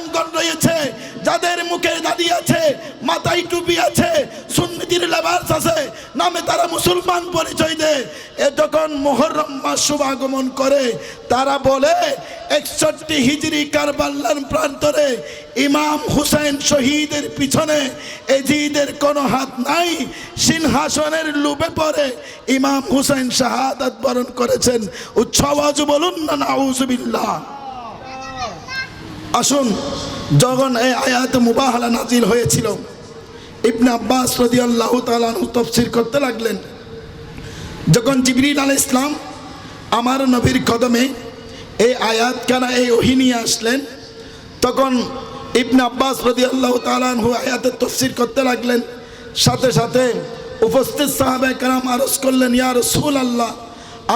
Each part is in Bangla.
আলেমগণ রয়েছে যাদের মুখে দাঁড়িয়ে আছে, মাথায় টুপি আছে, সুন্নতির লেবাস আছে, নামে তারা মুসলমান পরিচয় দেয়। এ যখন মুহররম মাস শুভাগমন করে তারা বলে 61 হিজরি কারবালার প্রান্তরে ইমাম হুসাইন শহীদের পিছনে এজিদের কোনো হাত নাই, সিংহাসনের লোভে পড়ে ইমাম হুসাইন শাহাদাত বরণ করেছেন। উচ্চ আওয়াজে বলুন না নাউজুবিল্লাহ। আসুন, যখন এই আয়াত মুবাহালা নাজিল হয়েছিল, ইবনে আব্বাস রাদিয়াল্লাহু তাআলা আনহু তাফসীর করতে লাগলেন। যখন জিবরিল আলাইহিস সালাম আমার নবীর কদমে এই আয়াত কানা এই ওহী নিয়ে আসলেন, তখন ইবনে আব্বাস রাদিয়াল্লাহু তাআলা আনহু আয়াতের তাফসীর করতে লাগলেন। সাথে সাথে উপস্থিত সাহাবায়ে কেরাম আরজ করলেন, ইয়া রাসূলুল্লাহ,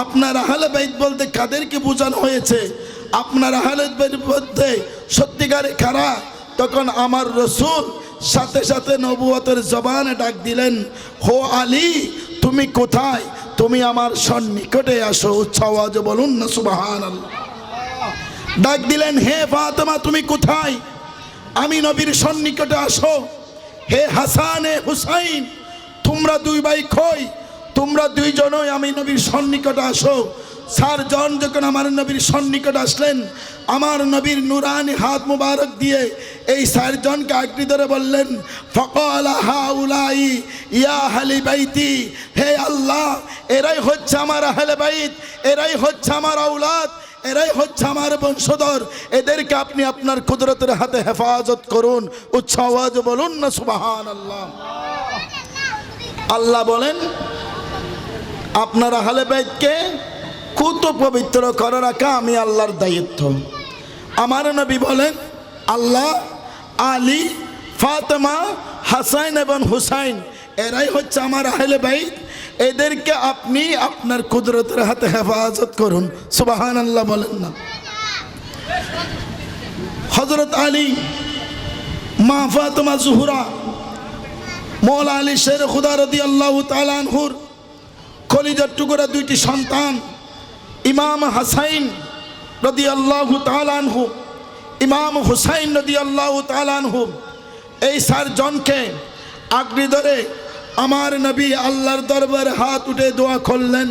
আপনার আহলে বাইত বলতে কাদেরকে বোঝানো হয়েছে? আপনার আহলে বাইত বলতে সত্যিকারে কারা? তখন আমার রাসূল সাথে সাথে নবুয়তের জবানে ডাক দিলেন, হো আলী, তুমি কোথায়? তুমি আমার সন্নিকটে আসো। উচ্চ আওয়াজে বলুন না সুবহানাল্লাহ। ডাক দিলেন, হে ফাতেমা, তুমি কোথায়? আমি নবীর সন্নিকটে আসো। হে হাসান, হে হুসাইন, তোমরা দুই ভাই কই? তোমরা দুইজনই আমি নবীর সন্নিকটে আসো। 4 জন যখন আমার নবীর সন্নিকটে আসলেন, আমার নবীর নুরানি হাত মুবারক দিয়ে এই 4 জনকে আঁকড়ে ধরে বললেন, ফাকালা হাউলাই ইয়া আহলি বাইতি, হে আল্লাহ, এরাই হচ্ছে আমার আহলে বাইত, এরাই হচ্ছে আমার আওলাদ, এরাই হচ্ছে আমার বংশধর, এদেরকে আপনি আপনার কুদরতের হাতে হেফাজত করুন। উচ্চ আওয়াজে বলুন না সুবহানাল্লাহ। আল্লাহ বলেন, আপনার আহলে বাইতকে কুত পবিত্র করে রাখা আমি আল্লাহর দায়িত্ব। আমার নবী বলেন, আল্লাহ আলী, ফাতেমা, হাসান এবং হুসাইন এরাই হচ্ছে আমার আহলে বাইত, এদেরকে আপনি আপনার কুদরতের হাতে হেফাজত করুন। সুবহানাল্লাহ বলেন না। হযরত আলী, মা ফাতেমা জোহরা, মওলা আলী শের খুদা রাদিয়াল্লাহু তাআলা আনহুর কলিজার টুকরা 2টি সন্তান, ইমাম হাসাইন রাদিয়াল্লাহু তাআলা আনহু, ইমাম হুসাইন রাদিয়াল্লাহু তাআলা আনহু, এই 4 জনকে আঁকড়ে ধরে আমার নবী আল্লাহর দরবারে হাত উঠে দোয়া করলেন।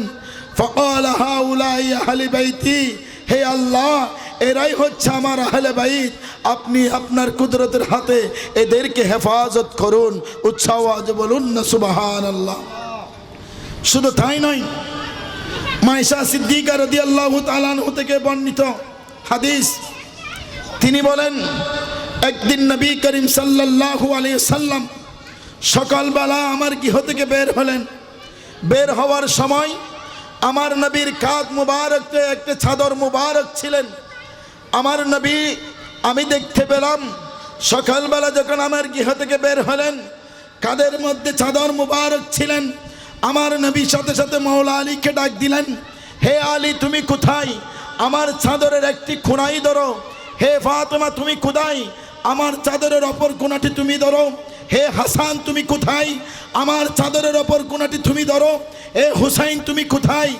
ফাকালা হাউলাই আহলি বাইতি, হে আল্লাহ, এরাই হচ্ছে আমার আহলে বাইত, আপনি আপনার কুদরতের হাতে এদেরকে হেফাজত করুন। উচ্চ আওয়াজে বলুন না সুবহানাল্লাহ। শুধু তাই নয়, মায়েশা সিদ্দিকা রাদিয়াল্লাহু তাআলা আনহা থেকে বর্ণিত হাদিস, তিনি বলেন, একদিন নবী করিম সাল্লাল্লাহু আলাইহি সাল্লাম সকালবেলা আমার গৃহ থেকে বের হলেন। বের হওয়ার সময় আমার নবীর কাঁধ মুবারকে একটা চাদর মুবারক ছিলেন। আমার নবী, আমি দেখতে পেলাম সকালবেলা যখন আমার গৃহ থেকে বের হলেন, কাঁধের মধ্যে চাদর মুবারক ছিলেন। আমার নবী সাথে সাথে মওলা আলীকে ডাক দিলেন, হে আলী, তুমি কোথায়? আমার চাদরের একটি কোণাই ধরো। হে ফাতেমা, তুমি কোথায়? আমার চাদরের অপর কোণাটি তুমি ধরো। হে হাসান, তুমি কোথায়? আমার চাদরের অপর কোণাটি তুমি ধরো। হে হুসাইন, তুমি কোথায়?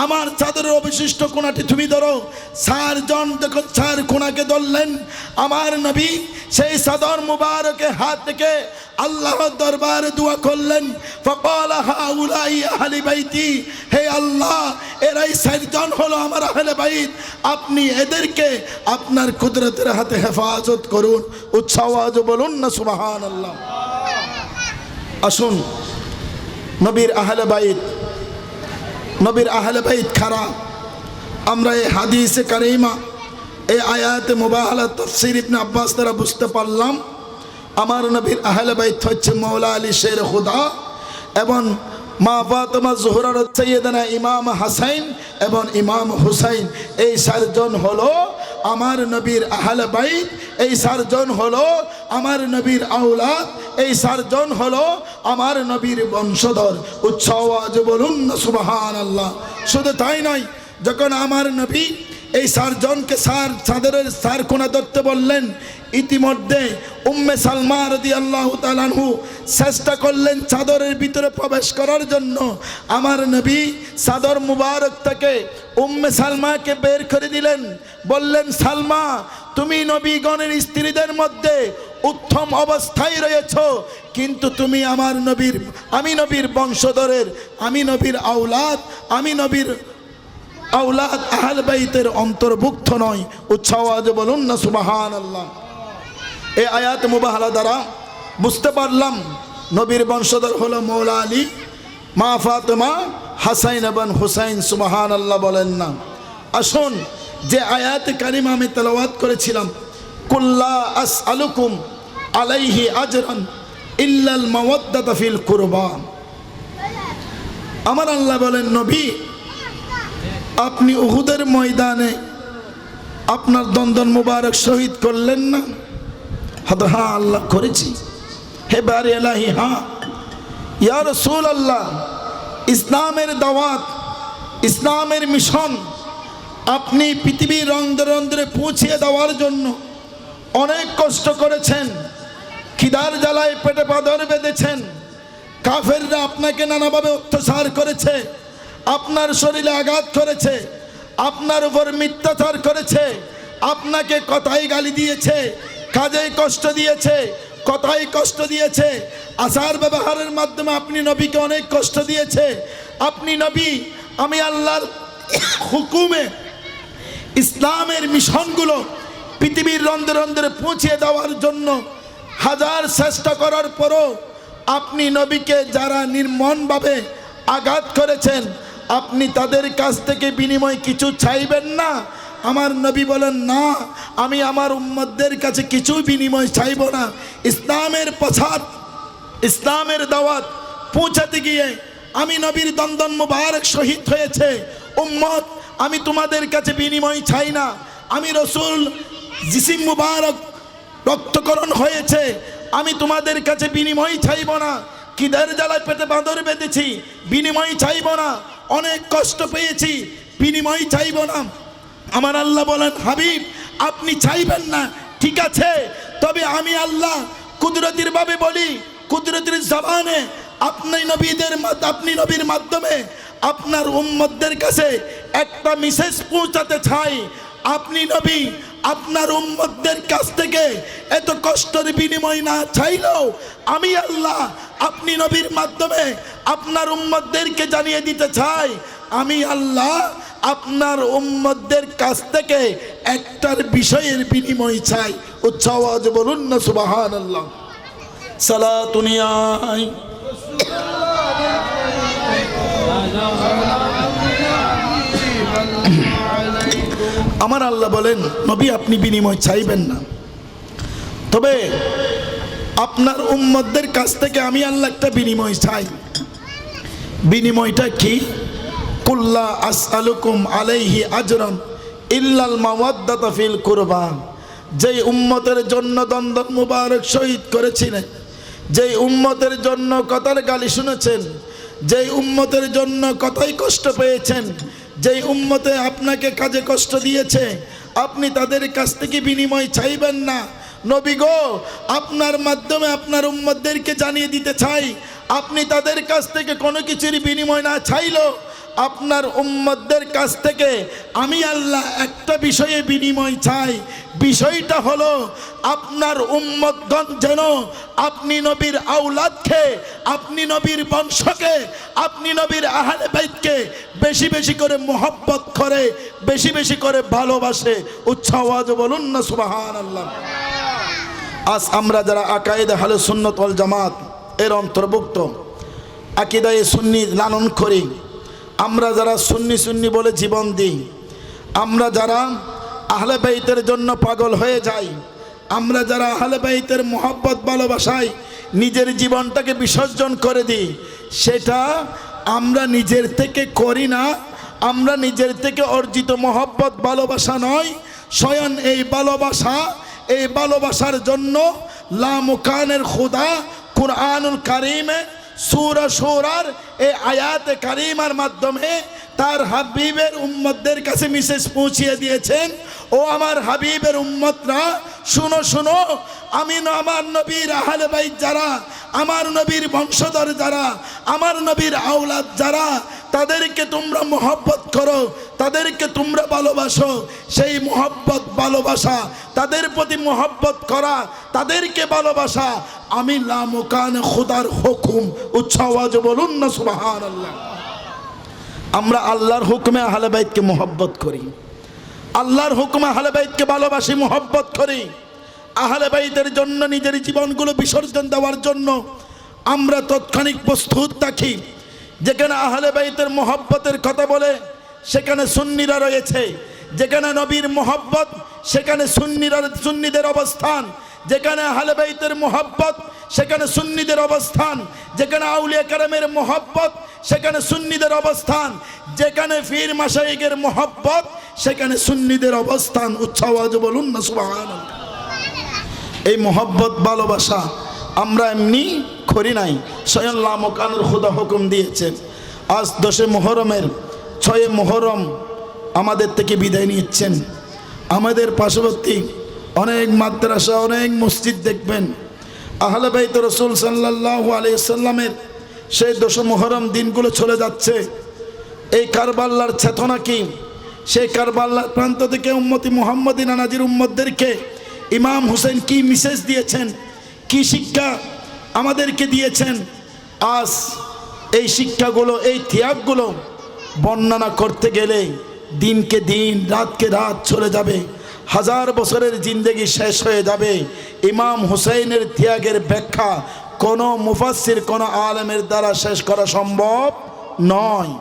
আমার চাদরের অবশিষ্ট কোণাটি তুমি ধরো। 4 জন যখন 4 কোণাকে ধরলেন, আমার নবী সেই চাদর মুবারকে হাত থেকে আল্লাহর দরবারে দোয়া করলেন। ফাকালা হাউলাই আহলি বাইতি, হে আল্লাহ, এরাই 4 জন হলো আমার আহলে বাইত, আপনি এদেরকে আপনার কুদরতের হাতে হেফাজত করুন। উচ্চ আওয়াজে বলুন না সুবহানাল্লাহ। আসুন, নবীর আহলে বাইত, নবীর আহলে বাইত কারা? আমরা এই হাদিসে কারিমা, এই আয়াতে মুবাহালা তাফসীর ইবনে আব্বাস দ্বারা বুঝতে পারলাম, আমার নবীর আহলে বাইত হচ্ছে মওলা আলী শের খুদা এবং মা ফাতেমা জোহরা সাইয়েদানা ইমাম হাসাইন এবং ইমাম হুসাইন। এই 4 জন হলো আমার নবীর আহলে বাইত, এই 4 জন হলো আমার নবীর আওলাদ, এই 4 জন হলো আমার নবীর বংশধর। উচ্চ আওয়াজে বলুন না সুবহানাল্লাহ। শুধু তাই নয়, যখন আমার নবী এই 4 জনকে চাদরের 4 কোণা ধরতে বললেন, ইতিমধ্যে উম্মে সালমা রাদিয়াল্লাহু তাআলা আনহু চেষ্টা করলেন চাদরের ভিতরে প্রবেশ করার জন্য। আমার নবী চাদর মুবারক থেকে উম্মে সালমাকে বের করে দিলেন, বললেন, সালমা, তুমি নবীগণের স্ত্রীদের মধ্যে উত্তম অবস্থায় রয়েছো, কিন্তু তুমি আমি নবীর বংশধরের, আমি নবীর আওলাদ আহলে বাইতের অন্তর্ভুক্ত নয়। উচ্চাওয়াজে বলুন না সুবহানাল্লাহ। এই আয়াত মুবাহালা দ্বারা বুঝতে পারলাম নবীর বংশধর হলো মৌলা আলী, মা ফাতেমা, হাসাইন এবং হুসাইন। সুবহানাল্লাহ বলেন না। আসুন, যে আয়াত কারিমা আমি তেলাওয়াত করেছিলাম, কুল্লা আসআলুকুম আলাইহি আজরান ইল্লাল মাওয়াদ্দাতা ফিল কুরবা, আমার আল্লাহ বলেন নবী, আপনি উহুদের ময়দানে আপনার দন্দন মুবারক শহীদ করলেন না? হ্যাঁ আল্লাহ করেছি। হে বারি এলাহি, হ্যাঁ ইয়া রাসূলুল্লাহ, ইসলামের দাওয়াত, ইসলামের মিশন আপনি পৃথিবীর রন্ধ্রে পৌঁছিয়ে দেওয়ার জন্য অনেক কষ্ট করেছেন, খিদার জ্বালায় পেটে পাথর বেঁধেছেন, কাফেররা আপনাকে নানাভাবে অত্যাচার করেছে, আপনার শরীরে আঘাত করেছে, আপনার উপর মিথ্যাচার করেছে, আপনাকে কথায় গালি দিয়েছে, কাজেই কষ্ট দিয়েছে, কথায় কষ্ট দিয়েছে, আচার ব্যবহারের মাধ্যমে আপনি নবীকে অনেক কষ্ট দিয়েছে। আপনি নবী, আমি আল্লাহর হুকুমে ইসলামের মিশনগুলো পৃথিবীর রন্ধ্রে পৌঁছিয়ে দেওয়ার জন্য হাজার চেষ্টা করার পরও আপনি নবীকে যারা নির্মমভাবে আঘাত করেছেন, আপনি তাদের কাছ থেকে বিনিময় কিছু চাইবেন না? আমার নবী বলেন, না, আমি আমার উম্মতদের কাছে কিছু বিনিময় চাইব না। ইসলামের প্রচার, ইসলামের দাওয়াত পৌঁছাতে গিয়ে আমি নবীর দন্দন মুবারক শহীদ হয়েছে। উম্মত, আমি তোমাদের কাছে বিনিময় চাই না। আমি রসুল জিসিম মুবারক রক্তকরণ হয়েছে, আমি তোমাদের কাছে বিনিময় চাইব না। খিদের জ্বালায় পেটে বাঁদর বেঁধেছি, বিনিময় চাইব না। অনেক কষ্ট পেয়েছি, বিনিময় চাইব না। আমার আল্লাহ বলেন, হাবিব আপনি চাইবেন না, ঠিক আছে, তবে আমি আল্লাহ কুদরতির ভাবে বলি, কুদরতির জবানে আপনি নবীর মাধ্যমে আপনার উম্মতদের কাছে একটা মেসেজ পৌঁছাতে চাই। আপনি নবী আপনার উম্মতদের কাছ থেকে এত কষ্টের বিনিময় না চাইলেও আমি আল্লাহ আপনি নবীর মাধ্যমে আপনার উম্মতদেরকে জানিয়ে দিতে চাই, আমি আল্লাহ আপনার উম্মতদের কাছ থেকে একটার বিষয়ের বিনিময় চাই। উচ্চ আওয়াজে বলুন না সুবহানাল্লাহ। সালাতুনিয়াই আমার আল্লাহ বলেন, নবী আপনি বিনিময় চাইবেন না, তবে আপনার উম্মতদের কাছ থেকে আমি আল্লাহ একটা বিনিময় চাই। বিনিময়টা কি? কুল্লা আসআলুকুম আলাইহি আজরান ইল্লাল মাওয়াদ্দাতা ফিল কুরবা, যেই উম্মতের জন্য দন্দন মুবারক শহীদ করেছিলেন, যেই উম্মতের জন্য কথার গালি শুনেছেন, যেই উম্মতের জন্য কথাই কষ্ট পেয়েছেন, যেই উম্মতে আপনাকে কাজে কষ্ট দিয়েছে, আপনি তাদের কাছ থেকে বিনিময় চাইবেন না। নবী গো, আপনার মাধ্যমে আপনার উম্মতদেরকে জানিয়ে দিতে চাই, আপনি তাদের কাছ থেকে কোনো কিছুর বিনিময় না চাইলেও আপনার উম্মতদের কাছ থেকে আমি আল্লাহ একটা বিষয়ে বিনিময় চাই। বিষয়টা হলো আপনার উম্মতগণ যেন আপনি নবীর আওলাদকে, আপনি নবীর বংশকে, আপনি নবীর আহলে বাইতকে বেশি বেশি করে মোহব্বত করে, বেশি বেশি করে ভালোবাসে। উচ্চ আওয়াজে বলুন না সুবহানাল্লাহ। আজ আমরা যারা আকায়েদে আহলে সুন্নাত ওয়াল জামাত এর অন্তর্ভুক্ত, আকীদায়ে সুন্নি লালন করি, আমরা যারা সুন্নি বলে জীবন দিই, আমরা যারা আহলে বাইতের জন্য পাগল হয়ে যাই, আমরা যারা আহলে বাইতের মোহব্বত ভালোবাসায় নিজের জীবনটাকে বিসর্জন করে দিই, সেটা আমরা নিজের থেকে করি না, আমরা নিজের থেকে অর্জিত মোহব্বত ভালোবাসা নয়। স্বয়ং এই ভালোবাসার জন্য লামুকানের খুদা কুরআনুল কারীমে সূরা শূরার এই আয়াতে কারিমার মাধ্যমে তার হাবিবের উম্মতদের কাছে মেসেজ পৌঁছিয়ে দিয়েছেন, ও আমার হাবিবের উম্মতরা শুনো শুনো, আমি আমার নবীর আহলে বাইত যারা আমার নবীর বংশধর যারা, আমার নবীর আওলাদ যারা, তাদেরকে তোমরা মহব্বত করো, তাদেরকে তোমরা ভালোবাসো। সেই মহব্বত ভালোবাসা, তাদের প্রতি মহব্বত করা, তাদেরকে ভালোবাসা আমি লামকান খুদার হুকুম। উচ্চ আওয়াজে বলুন না সুবহানাল্লাহ। আমরা আল্লাহর হুকুমে আহলে বাইতকে মহব্বত করি, আল্লাহর হুকুমে আহলে বাইতকে ভালোবাসি, মহব্বত করি। আহলে বাইতের জন্য নিজের জীবনগুলো বিসর্জন দেওয়ার জন্য আমরা তৎক্ষণিক প্রস্তুত থাকি। যেখানে আহলে বাইতের মহব্বতের কথা বলে সেখানে সুন্নিরা রয়েছে, যেখানে নবীর মহব্বত সেখানে সুন্নিদের অবস্থান, যেখানে আহলে বাইতের মহব্বত সেখানে সুন্নিদের অবস্থান, যেখানে আউলিয়া কেরামের মহব্বত সেখানে সুন্নিদের অবস্থান, যেখানে পীর মাশায়েখের মহব্বত সেখানে সুন্নিদের অবস্থান। উচ্চ আওয়াজে বলুন না সুবহানাল্লাহ। এই মহব্বত ভালোবাসা আমরা এমনি করি নাই, স্বয়ং লামকানুর খুদা হুকুম দিয়েছেন। আজ 10 মুহরমের 6 মুহরম আমাদের থেকে বিদায় নিচ্ছেন। আমাদের পার্শ্ববর্তী অনেক মাদ্রাসা, অনেক মসজিদ দেখবেন আহলে বাইত রাসূল সাল্লাল্লাহু আলাইহি সাল্লামের সেই 10 মুহরম দিনগুলো চলে যাচ্ছে। এই কারবালার চেতনা কি? সেই কারবালার প্রান্ত থেকে উম্মতি মুহাম্মাদিনা নাজির উম্মতদেরকে ইমাম হুসেন কি মেসেজ দিয়েছেন, কি শিক্ষা আমাদেরকে দিয়েছেন, আজ এই শিক্ষাগুলো, এই ত্যাগগুলো বর্ণনা করতে গেলে দিনকে দিন, রাতকে রাত চলে যাবে, 1000 বছরের জিন্দেগি শেষ হয়ে যাবে। ইমাম হুসাইনের ত্যাগের ব্যাখ্যা কোনো মুফাসসির, কোনো আলেমের দ্বারা শেষ করা সম্ভব নয়।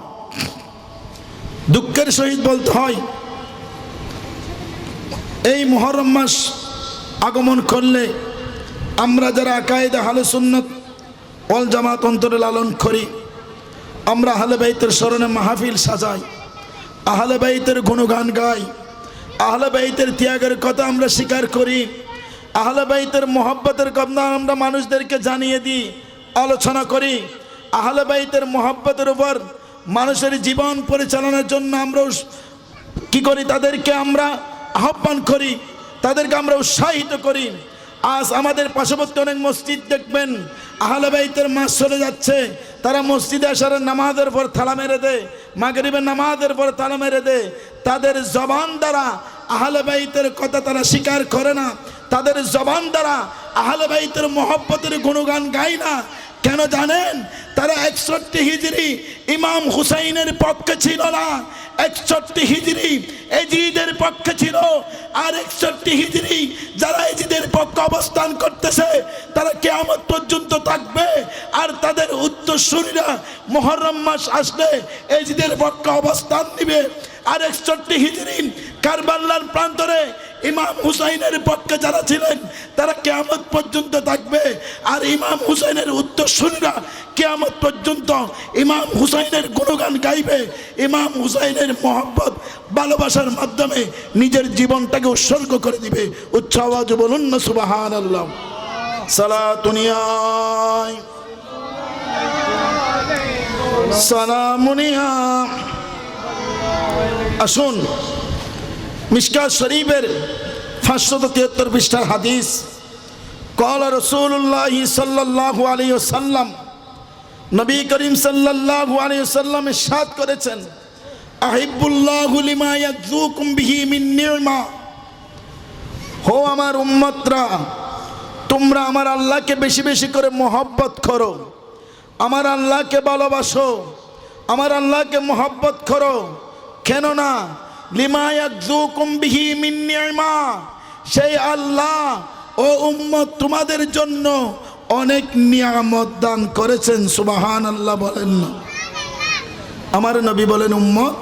দুঃখের সহিত বলতে হয়, এই মুহররম মাস আগমন করলে আমরা যারা আকায়েদে আহলে সুন্নাত ওয়াল জামাত অন্তরে লালন করি, আমরা আহলে বাইতের স্মরণে মাহফিল সাজাই, আহলে বাইতের গুণগান গাই, আহলে বাইতের ত্যাগের কথা আমরা স্বীকার করি, আহলে বাইতের মহব্বতের কথা আমরা মানুষদেরকে জানিয়ে দিই, আলোচনা করি। আহলে বাইতের মহব্বতের উপর মানুষের জীবন পরিচালনার জন্য আমরা কি করি? তাদেরকে আমরা আহ্বান করি, তাদেরকে আমরা উৎসাহিত করি। আজ আমাদের পার্শ্ববর্তী অনেক মসজিদ দেখবেন আহলে বাইতের মাস চলে যাচ্ছে, তারা মসজিদে আসার নামাজের পর থালা মেরে দেয়, মাগরিবের নামাজের পর তালা মেরে দেয়। তাদের জবান দ্বারা আহলে বাইতের কথা তারা স্বীকার করে না, তাদের জবান দ্বারা আহলে বাইতের মহব্বতের গুণগান গায় না। কেন জানেন? তারা 61 হিজরি ইমাম হুসাইনের পক্ষে ছিল না, 61 হিজরি এজিদের পক্ষে ছিল, আর 61 হিজরি যারা এজিদের পক্ষে অবস্থান করতেছে তারা কিয়ামত পর্যন্ত থাকবে। আর তাদের উত্তরসূরিরা মুহররম মাস আসলে এজিদের পক্ষে অবস্থান নিবে। আর 61 হিজরি কারবালার প্রান্তরে ইমাম হুসাইনের পক্ষে যারা ছিলেন তারা কিয়ামত পর্যন্ত থাকবে। আর ইমাম হুসাইনের উত্তরসূরিরা কিয়ামত পর্যন্ত ইমাম হুসাইনের গুণগান গাইবে, ইমাম হুসাইনের মহব্বত ভালোবাসার মাধ্যমে নিজের জীবনটাকে উৎসর্গ করে দিবে। উচ্চ আওয়াজে বলুন না সুবহানাল্লাহ। সালাতুনিয়া সালামুনিয়া। আসুন মিশকাত শরীফের 573 পৃষ্ঠার হাদিস, ক্বালা রাসূলুল্লাহ সাল্লাল্লাহু আলাইহি ওয়াসাল্লাম, নবী করিম সাল্লাল্লাহু আলাইহি ওয়াসাল্লাম ইরশাদ করেছেন, আহিব্বুল্লাহু লিমা ইয়াযুকুম বিহি মিন নি'মা। হো আমার উম্মতরা, তোমরা আমার আল্লাহকে বেশি বেশি করে মহব্বত করো, আমার আল্লাহকে ভালোবাসো, আমার আল্লাহকে মহব্বত করো। কেন না? লিমা ইয়াযুকুম বিহি মিন নি'মা, সেই আল্লাহ ও উম্মত তোমাদের জন্য অনেক নিয়ামত দান করেছেন। সুবহানাল্লাহ বলেন না? আমার নবী বলেন, উম্মত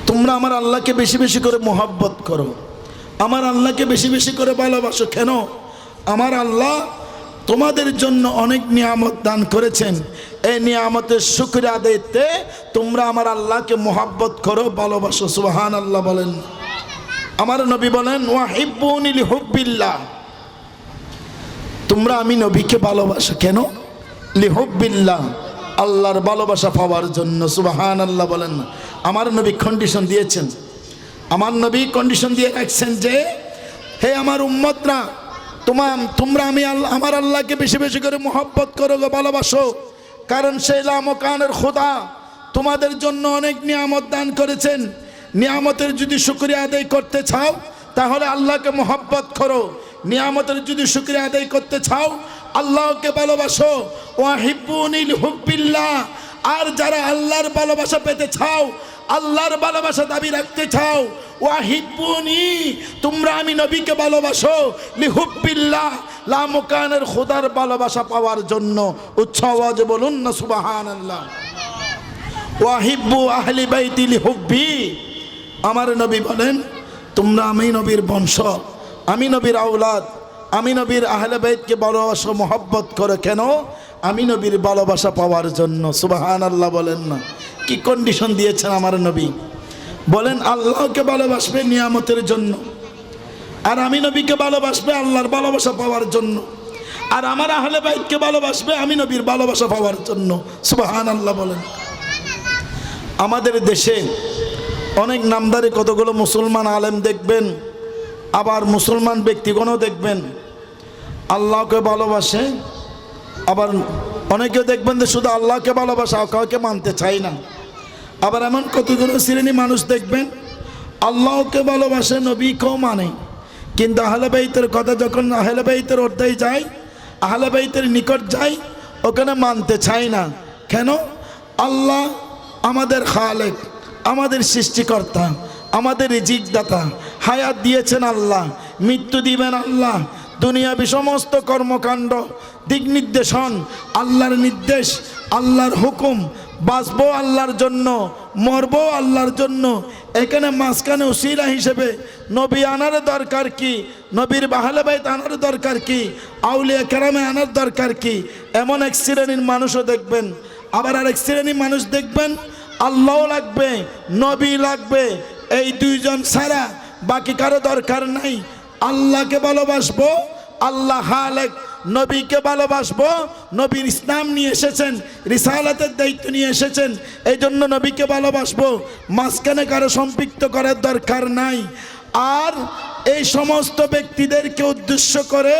তোমরা আমার আল্লাহকে বেশি বেশি করে মহব্বত করো, আমার আল্লাহকে বেশি বেশি করে ভালোবাসো। কেন? আমার আল্লাহ তোমাদের জন্য অনেক নিয়ামত দান করেছেন। এই নিয়ামতের শুকরিয়া আদায়তে তোমরা আমার আল্লাহকে মহব্বত করো, ভালোবাসো। সুবহানাল্লাহ বলেন? আমার নবী বলেন, ওয়াহিব্বুনি লিহুব্বিল্লাহ, তোমরা আমি নবীকে ভালোবাসো। কেন? লিহুব্বিল্লাহ, আল্লাহর ভালোবাসা পাওয়ার জন্য। সুবহানাল্লাহ বলেন? আমার নবী কন্ডিশন দিয়েছেন, আমার নবী কন্ডিশন দিয়ে রাখছেন যে হে আমার উম্মতরা, তোমরা আমার আল্লাহকে বেশি বেশি করে মহব্বত করো, ভালোবাসো, কারণ সেই লামকানের খোদা তোমাদের জন্য অনেক নিয়ামত দান করেছেন। নিয়ামতের যদি শুকরিয়া আদায় করতে চাও তাহলে আল্লাহকে মহব্বত করো, নিয়ামতের যদি শুকরিয়া আদায় করতে চাও আল্লাহকে ভালোবাসো। ওয়াহিব্বুনিল হুব্বিল্লাহ, আর যারা আল্লাহর ভালোবাসা পেতে চাও, আল্লাহর ভালোবাসা দাবি রাখতে চাও, ওয়াহিব্বুনি, তোমরা আমি নবীকে ভালোবাসো, লিহুব্বিল্লাহ, লামকানের খোদার ভালোবাসা পাওয়ার জন্য। উচ্চ আওয়াজে বলুন না সুবহানাল্লাহ। ওয়াহিব্বু আহলি বাইতি লিহুব্বি, আমার নবী বলেন তোমরা আমি নবীর বংশ, আমি নবীর আওলাদ, আমি নবীর আহলে বাইতকে ভালোবাসো, মহব্বত করো। কেন? আমি নবীর ভালোবাসা পাওয়ার জন্য। সুবহানাল্লাহ বলেন না। কি কন্ডিশন দিয়েছেন আমার নবী? বলেন আল্লাহকে ভালোবাসবে নিয়ামতের জন্য, আর আমি নবীকে ভালোবাসবে আল্লাহর ভালোবাসা পাওয়ার জন্য, আর আমার আহলে বাইতকে ভালোবাসবে আমি নবীর ভালোবাসা পাওয়ার জন্য। সুবহানাল্লাহ বলেন। আমাদের দেশে অনেক নামদারি কতগুলো মুসলমান আলেম দেখবেন, আবার মুসলমান ব্যক্তিগণও দেখবেন আল্লাহকে ভালোবাসে, আবার অনেকেও দেখবেন যে শুধু আল্লাহকে ভালোবাসা, কাউকে মানতে চাই না। আবার এমন কতগুলো শ্রেণী মানুষ দেখবেন আল্লাহকে ভালোবাসে, নবীকেও মানে, কিন্তু আহলে বাইতের কথা যখন আহলে বাইতের অধ্যায় যায়, আহলে বাইতের নিকট যায়, ওখানে মানতে চাই না। কেন? আল্লাহ আমাদের খালেক, আমাদের সৃষ্টিকর্তা, আমাদের রিজিকদাতা, হায়াত দিয়েছেন আল্লাহ, মৃত্যু দিবেন আল্লাহ, দুনিয়াবি সমস্ত কর্মকাণ্ড দিক নির্দেশন আল্লাহর নির্দেশ, আল্লাহর হুকুম, বাঁচবো আল্লাহর জন্য, মরবো আল্লাহর জন্য। এখানে মাঝখানে উসিলা হিসেবে নবী আনার দরকার কি? নবীর আহলে বাইত আনার দরকার কি? আউলিয়া কেরামে আনার দরকার কি? এমন এক শ্রেণীর মানুষও দেখবেন। আবার আরেক শ্রেণীর মানুষ দেখবেন আল্লাহ লাগবে, নবী লাগবে, এই দুইজন ছাড়া বাকি কারো দরকার নাই। আল্লাহকে ভালোবাসবো, আল্লাহ খালেক, নবীকে ভালোবাসবো, নবীর ইসলাম নিয়ে এসেছেন, রিসালাতের দায়িত্ব নিয়ে এসেছেন, এই জন্য নবীকে ভালোবাসবো, মাঝখানে কারো সম্পৃক্ত করার দরকার নাই। আর এই সমস্ত ব্যক্তিদেরকে উদ্দেশ্য করে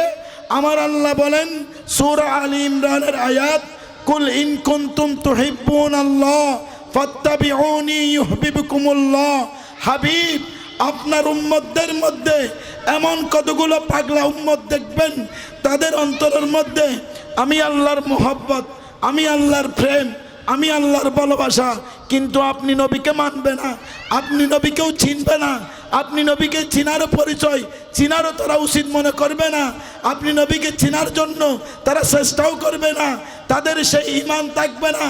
আমার আল্লাহ বলেন সূরা আলী ইমরানের আয়াত, কুল ইন কুনতুম তুহিব্বুনাল্লাহ ফাত্তাবিউনি ইউহিব্বুকুমুল্লাহ। হাবিব, আপনার উম্মতদের মধ্যে এমন কতগুলো পাগলা উম্মত দেখবেন তাদের অন্তরের মধ্যে আমি আল্লাহর মোহব্বত, আমি আল্লাহর প্রেম, আমি আল্লাহর ভালোবাসা, কিন্তু আপনি নবীকে মানবে না, আপনি নবীকেও চিনবে না, আপনি নবীকে চিনারও পরিচয় চিনারও তারা উচিত মনে করবে না, আপনি নবীকে চিনার জন্য তারা চেষ্টাও করবে না, তাদের সেই ঈমান থাকবে না,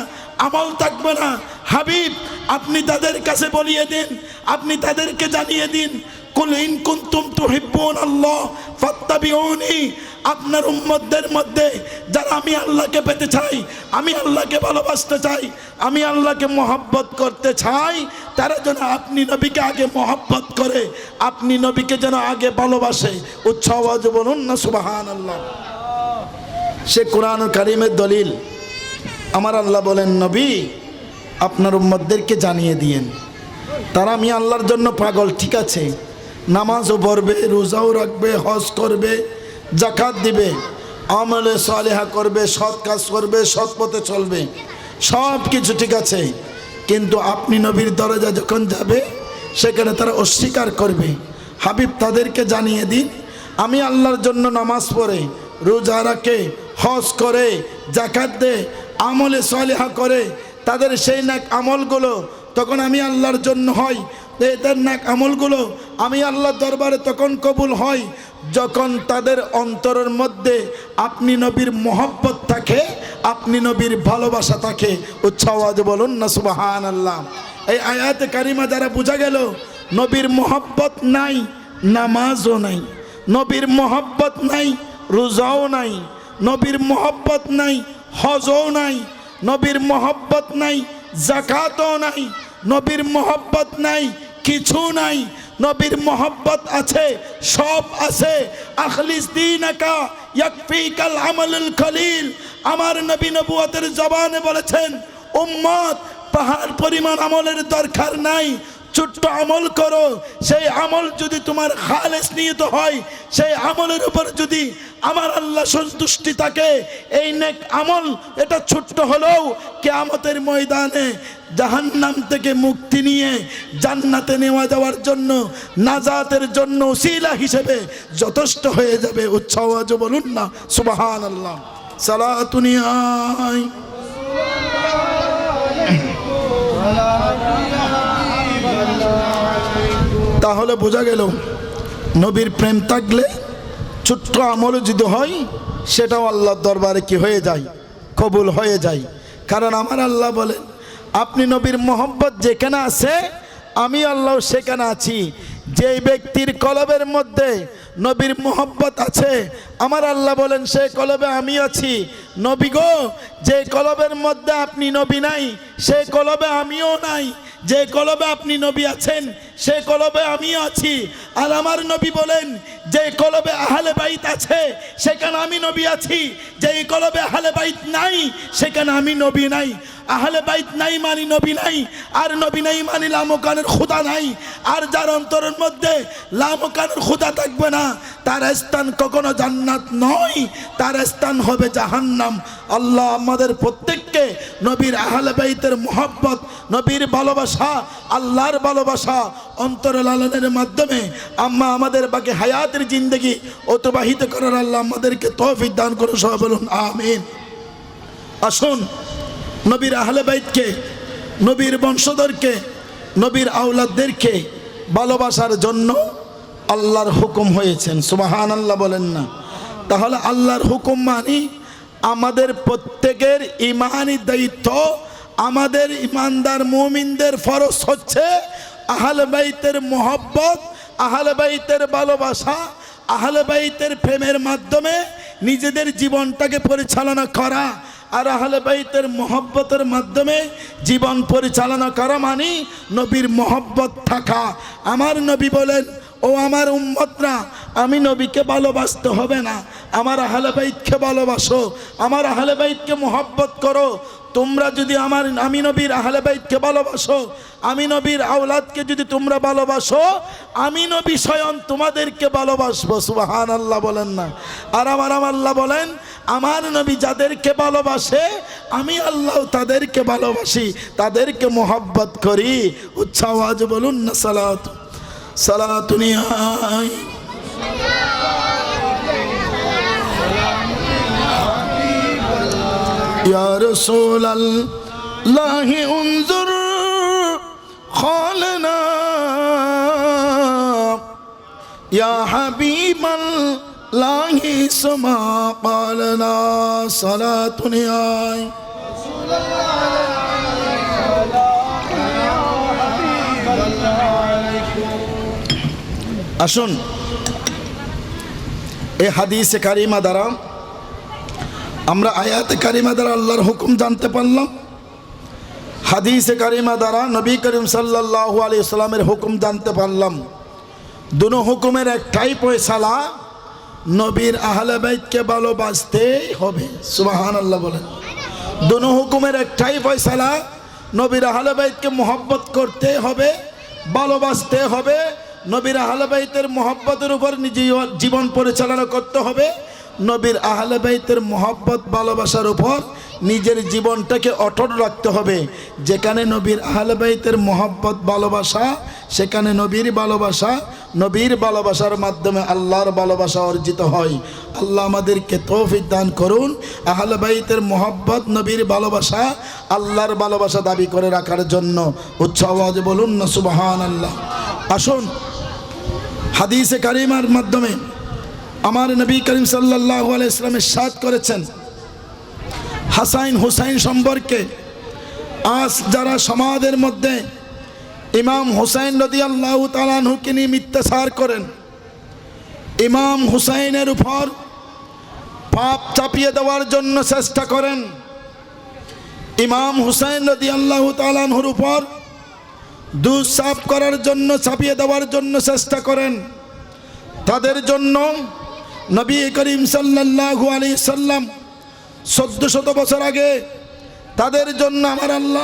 আমল থাকবে না। হাবিব, আপনি তাদের কাছে বলিয়ে দিন, আপনি তাদেরকে জানিয়ে দিন, কুল ইন কুনতুম তুহিব্বুনাল্লাহ ফাত্তাবিউনি। আপনার উম্মতদের মধ্যে যারা আমি আল্লাহকে পেতে চাই, আমি আল্লাহকে ভালোবাসতে চাই, আমি আল্লাহকে মহব্বত করতে চাই, তারা যেন আপনি নবীকে আগে মহব্বত করে, আপনি নবীকে যেন আগে ভালোবাসে। উচ্চ আওয়াজে বলুন না সুবহানাল্লাহ। সে কোরআন কারীমের দলিল। আমার আল্লাহ বলেন নবী আপনার উম্মতদেরকে জানিয়ে দিয়েন, তারা আমি আল্লাহর জন্য পাগল, ঠিক আছে, নামাজও পড়বে, রোজাও রাখবে, হজ করবে, যাকাত দিবে, আমলে সালেহা করবে, সৎ কাজ করবে, সৎ পথে চলবে, সব কিছু ঠিক আছে, কিন্তু আপনি নবীর দরজা যখন যাবে সেখানে তারা অস্বীকার করবে। হাবিব, তাদেরকে জানিয়ে দিন আমি আল্লাহর জন্য নামাজ পড়ে, রোজা রাখে, হজ করে, যাকাত দে, আমলে সালেহা করে, তাদের সেই নেক আমলগুলো তখন আমি আল্লাহর জন্য হয়, এদের নেক আমলগুলো আমি আল্লাহর দরবারে তখন কবুল হয় যখন তাদের অন্তরের মধ্যে আপনি নবীর মহব্বত থাকে, আপনি নবীর ভালোবাসা থাকে। উচ্চ আওয়াজে বলুন না সুবহানাল্লাহ। এই আয়াতে কারিমা দ্বারা বোঝা গেল নবীর মহব্বত নাই, নামাজও নাই, নবীর মহব্বত নাই, রোজাও নাই, নবীর মহব্বত নাই, হজও নাই, নবীর মহব্বত নাই, যাকাতও নাই, নবীর মহব্বত নাই, কিছু নাই। নবীর মহব্বত আছে, সব আছে। আখলিস দীনাকা ইয়াকফিকাল আমালুল কলিল। আমার নবী নবুয়তের জবানে বলেছেন উম্মত পাহাড় পরিমাণ আমলের দরকার নাই, ছোট্ট আমল করো, সেই আমল যদি তোমার খালেস নিয়ত হয়, সেই আমলের উপর যদি আমার আল্লাহ সন্তুষ্টি থাকে, এই নেক আমল এটা ছোট্ট হলেও কিয়ামতের ময়দানে জাহান্নাম থেকে মুক্তি নিয়ে জান্নাতে নেওয়া যাওয়ার জন্য, নাজাতের জন্য উসিলা হিসেবে যথেষ্ট হয়ে যাবে। উচ্চ আওয়াজে বলুন না সুবহানাল্লাহ। সালাতুনিয়ায় তাহলে বোঝা গেল নবীর প্রেম থাকলে ছোট্ট আমল যদি হয় সেটাও আল্লাহর দরবারে কি হয়ে যায়, কবুল হয়ে যায়। কারণ আমার আল্লাহ বলেন, আপনি নবীর মোহব্বত যেখানে আছে আমি আল্লাহ সেখানে আছি। যেই ব্যক্তির কলবের মধ্যে নবীর মোহব্বত আছে, আমার আল্লাহ বলেন সেই কলবে আমি আছি। নবী গো, যে কলবের মধ্যে আপনি নবী নাই সেই কলবে আমিও নাই। যে কলবে আপনি নবী আছেন সেই কলবে আমিও আছি। আর আমার নবী বলেন, যে কলবে আহলে বাইত আছে সেখানে আমি নবী আছি। যেই কলবে আহলে বাইত নাই সেখানে আমি নবী নাই। আহলে বাইত নাই মানি নবী নাই, আর নবী নাই মানি লামকানের খুদা নাই। আর যার অন্তরের মধ্যে লামকানের খুদা থাকবে না, তার স্থান কখনো জান্নাত নয়, তার স্থান হবে জাহান্নাম। আল্লাহ আমাদের প্রত্যেককে নবীর আহলে বাইতের মোহব্বত, নবীর ভালোবাসা, আল্লাহর ভালোবাসা অন্তরে লালনের মাধ্যমে আমাদের বাকি হায়াতের জিন্দগি অতিবাহিত করার আল্লাহ আমাদেরকে তৌফিক দান করুন। সবাই বলুন আমিন। আসুন নবীর আহলে বাইতকে, নবীর বংশধরকে, নবীর আওলাদদেরকে ভালোবাসার জন্য আল্লাহর হুকুম হয়েছেন। সুবহানাল্লাহ বলেন না? তাহলে আল্লাহর হুকুম মানি আমাদের প্রত্যেকের ইমানি দায়িত্ব। আমাদের ইমানদার মুমিনদের ফরজ হচ্ছে আহলে বাইতের মোহব্বত, আহলে বাইতের ভালোবাসা, আহলে বাইতের প্রেমের মাধ্যমে নিজেদের জীবনটাকে পরিচালনা করা। আর আহলে বাইতের মোহব্বতের মাধ্যমে জীবন পরিচালনা করা মানে নবীর মোহব্বত থাকা। আমার নবী বলেন, ও আমার উম্মতরা, আমি নবীকে ভালোবাসতে হবে না, আমার আহলে বাইতকে ভালোবাসো, আমার আহলে বাইতকে মোহব্বত করো। তোমরা যদি আমি নবীর আহলে বাইতকে ভালোবাসো, আমি নবীর আওলাদকে যদি তোমরা ভালোবাসো, আমি নবী স্বয়ং তোমাদেরকে ভালোবাসবো। সুবহানাল্লাহ বলেন না? আর আমার আল্লাহ বলেন, আমার নবী যাদেরকে ভালোবাসে আমি আল্লাহ তাদেরকে ভালোবাসি, তাদেরকে মোহব্বত করি। উচ্চ আওয়াজে বলুন না সালাত। সালাতুনিয়ায় ইয়া রাসূলাল্লাহি উনজুর খালনা ইয়া হাবিবাল্লাহি সুমা ক্বালনা। সালাতুনিয়ায় আসুন এই হাদিসে কারিমা দ্বারা আমরা আয়াতে কারিমা দ্বারা আল্লাহর হুকুম জানতে পারলাম। হাদিসে কারিমা দ্বারা নবী করিম সাল্লাল্লাহু আলাইহি ওয়াসাল্লামের হুকুম জানতে পারলাম। দুনো হুকুমের একটাই ফয়সালা, নবীর আহলে বাইতকে ভালোবাসতেই হবে। সুবহানাল্লাহ বলেন। দুনো হুকুমের একটাই ফয়সালা, নবীর আহলে বাইতকে মোহব্বত করতে হবে, ভালোবাসতে হবে। নবীর আহলে বাইতের মোহব্বতের উপর নিজে জীবন পরিচালনা করতে হবে। নবীর আহলে বাইতের মোহব্বত ভালোবাসার উপর নিজের জীবনটাকে অটল রাখতে হবে। যেখানে নবীর আহলে বাইতের মোহব্বত ভালোবাসা, সেখানে নবীর ভালোবাসা, নবীর ভালোবাসার মাধ্যমে আল্লাহর ভালোবাসা অর্জিত হয়। আল্লাহ আমাদেরকে তৌফিক দান করুন আহলে বাইতের মোহব্বত, নবীর ভালোবাসা, আল্লাহর ভালোবাসা দাবি করে রাখার জন্য। উচ্চ আওয়াজে বলুন না সুবহানাল্লাহ। আসুন হাদিসে কারিমার মাধ্যমে আমার নবী করিম সাল্লাল্লাহু আলাইহি ওয়াসাল্লাম ইরশাদ করেছেন হাসান হুসাইন সম্পর্কে। আজ যারা সমাজের মধ্যে ইমাম হুসাইন রাদিয়াল্লাহু তাআলা আনহুকে নিয়ে মিথ্যাচার করেন, ইমাম হুসাইনের উপর পাপ চাপিয়ে দেওয়ার জন্য চেষ্টা করেন, ইমাম হুসাইন রাদিয়াল্লাহু তাআলা আনহুর উপর দুষ সাফ করার জন্য, চাপিয়ে দেওয়ার জন্য চেষ্টা করেন, তাদের জন্য নবী করিম সাল্লাল্লাহু আলাইহি সাল্লাম 1400 বছর আগে তাদের জন্য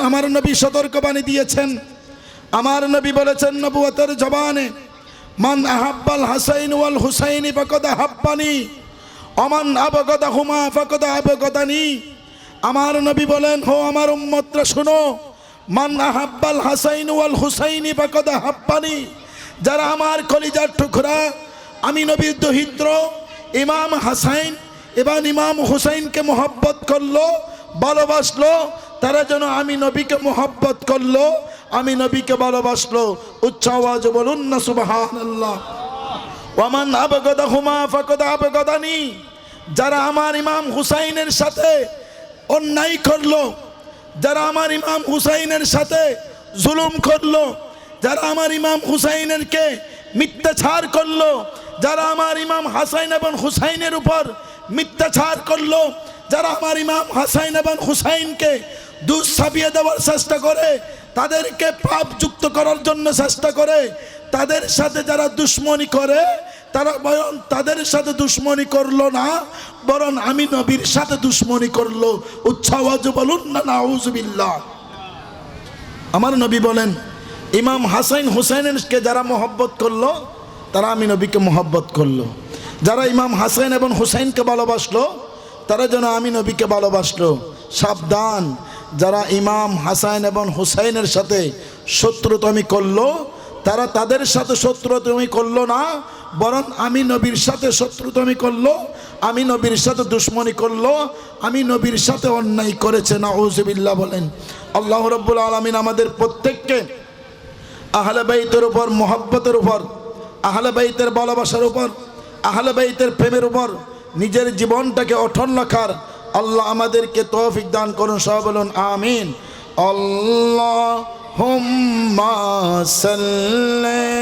আমার নবী সতর্কবাণী দিয়েছেন। আমার নবী বলেছেন নবুয়তের জবানে, মান আহাব্বাল হাসাইন ওয়াল হুসাইনি ফাকাদ আহাব্বানি ওমান আবগাদাহুমা ফাকাদ আবগাদানি। আমার নবী বলেন, হো আমার উম্মতরা শুনো, মান আহাব্বাল হাসাইন ওয়াল হুসাইনি ফাকাদ আহাব্বানি, যারা আমার কলিজার টুকরা আমি নবীর দহিত্র ইমাম হাসাইন এবং ইমাম হুসাইনকে মোহাব্বত করলো, ভালোবাসলো, তারা যেন আমি নবীকে মোহাব্বত করলো, আমি নবীকে ভালোবাসলো। উচ্চ আওয়াজে বলুন না সুবহানাল্লাহ। ওয়ামান আবগাদাহুমা ফাকাদ আবগাদানি, যারা আমার ইমাম হুসাইনের সাথে অন্যায় করলো, যারা আমার ইমাম হুসাইনের সাথে জুলুম করলো, যারা আমার ইমাম হুসাইনেরকে মিথ্যাচার করলো, যারা আমার ইমাম হাসাইন এবং হুসাইনের উপর মিথ্যাচার করলো, যারা আমার ইমাম হাসাইন এবং হুসাইনকে দোষ চাপিয়ে দেওয়ার চেষ্টা করে, তাদেরকে পাপযুক্ত করার জন্য চেষ্টা করে, তাদের সাথে যারা দুশ্মনী করে, তারা বরং তাদের সাথে দুশ্মনী করলো না, বরং আমি নবীর সাথে দুশ্মনী করলো। উচ্চ আওয়াজে বলুন না নাউজুবিল্লাহ। আমার নবী বলেন, ইমাম হাসাইন হুসাইনকে যারা মোহব্বত করলো, তারা আমি নবীকে মোহব্বত করলো। যারা ইমাম হাসাইন এবং হুসাইনকে ভালোবাসলো, তারা যেন আমি নবীকে ভালোবাসলো। সাবধান, যারা ইমাম হাসাইন এবং হুসাইনের সাথে শত্রুতামি করলো, তারা তাদের সাথে শত্রুতামি করলো না, বরং আমি নবীর সাথে শত্রুতামি করলো, আমি নবীর সাথে দুশ্মনী করলো, আমি নবীর সাথে অন্যায় করেছে। নাউজুবিল্লাহ বলেন। আল্লাহ রাব্বুল আলামিন আমাদের প্রত্যেককে আহলে বাইতের উপর মোহাব্বতের উপর, আহলে বাইতের ভালোবাসার উপর, আহলে বাইতের প্রেমের উপর নিজের জীবনটাকে অটল রাখার আল্লাহ আমাদেরকে তৌফিক দান করুন। সবাই বলুন আমিন। আল্লাহুম্মা সাল্লি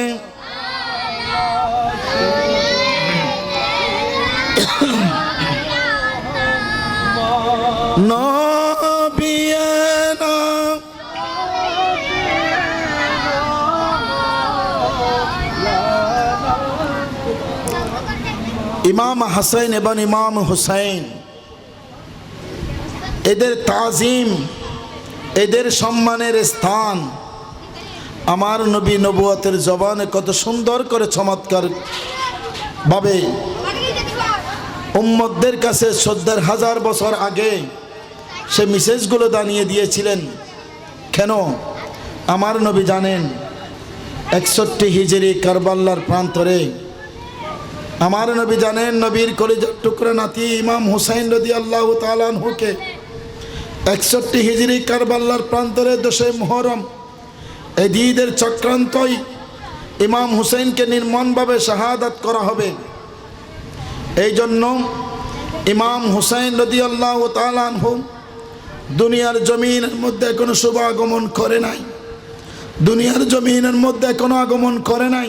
নবিয়ানা ইমাম হাসাইন এবং ইমাম হুসাইন, এদের তাজিম, এদের সম্মানের স্থান আমার নবী নবুয়তের জবানে কত সুন্দর করে চমৎকার ভাবে উম্মতদের কাছে ১৪,০০০ বছর আগে সে মেসেজগুলো জানিয়ে দিয়েছিলেন। কেন? আমার নবী জানেন ৬১ হিজরি কারবালার প্রান্তরে আমার নবী জানেন নবীর কলিজার টুকরা নাতি ইমাম হুসাইন রাদিয়াল্লাহু তাআলা আনহুকে ৬১ হিজরি কারবালার প্রান্তরে ১০ মুহররম এই ঈদের চক্রান্তই ইমাম হুসাইনকে নির্মমভাবে শাহাদাত করা হবে। এই জন্য ইমাম হুসাইন রাদিয়াল্লাহু তাআলা আনহু দুনিয়ার জমিনের মধ্যে কোনো শুভ আগমন করে নাই, দুনিয়ার জমিনের মধ্যে কোনো আগমন করে নাই।